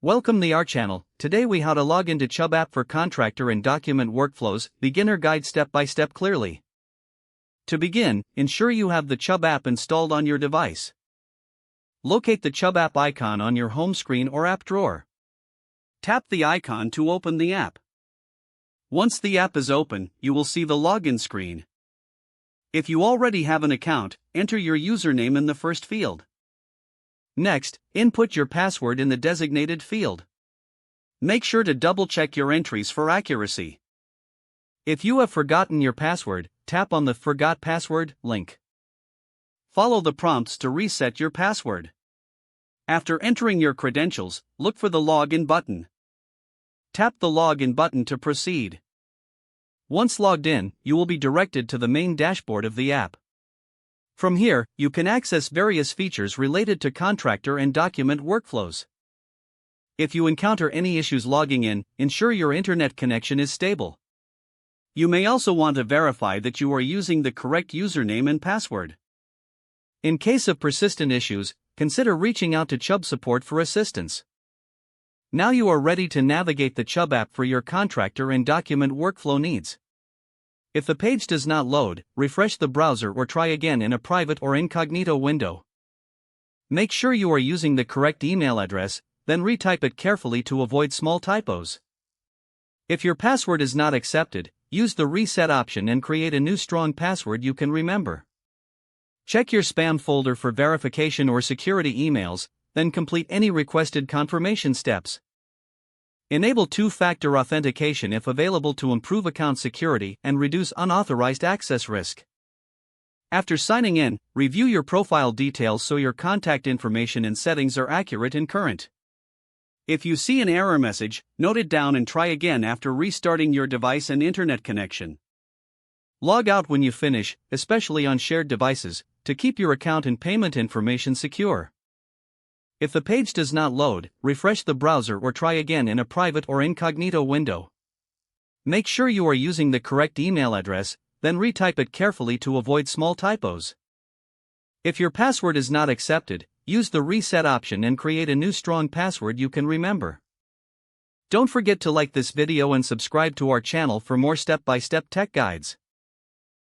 Welcome to our channel. Today we how to log into Chubb app for contractor and document workflows, beginner guide step by step clearly. To begin, ensure you have the Chubb app installed on your device. Locate the Chubb app icon on your home screen or app drawer. Tap the icon to open the app. Once the app is open, you will see the login screen. If you already have an account, enter your username in the first field. Next, input your password in the designated field. Make sure to double-check your entries for accuracy. If you have forgotten your password, tap on the Forgot Password link. Follow the prompts to reset your password. After entering your credentials, look for the Login button. Tap the Login button to proceed. Once logged in, you will be directed to the main dashboard of the app. From here, you can access various features related to contractor and document workflows. If you encounter any issues logging in, ensure your internet connection is stable. You may also want to verify that you are using the correct username and password. In case of persistent issues, consider reaching out to Chubb support for assistance. Now you are ready to navigate the Chubb app for your contractor and document workflow needs. If the page does not load, refresh the browser or try again in a private or incognito window. Make sure you are using the correct email address, then retype it carefully to avoid small typos. If your password is not accepted, use the reset option and create a new strong password you can remember. Check your spam folder for verification or security emails, then complete any requested confirmation steps. Enable two-factor authentication if available to improve account security and reduce unauthorized access risk. After signing in, review your profile details so your contact information and settings are accurate and current. If you see an error message, note it down and try again after restarting your device and internet connection. Log out when you finish, especially on shared devices, to keep your account and payment information secure. If the page does not load, refresh the browser or try again in a private or incognito window. Make sure you are using the correct email address, then retype it carefully to avoid small typos. If your password is not accepted, use the reset option and create a new strong password you can remember. Don't forget to like this video and subscribe to our channel for more step-by-step tech guides.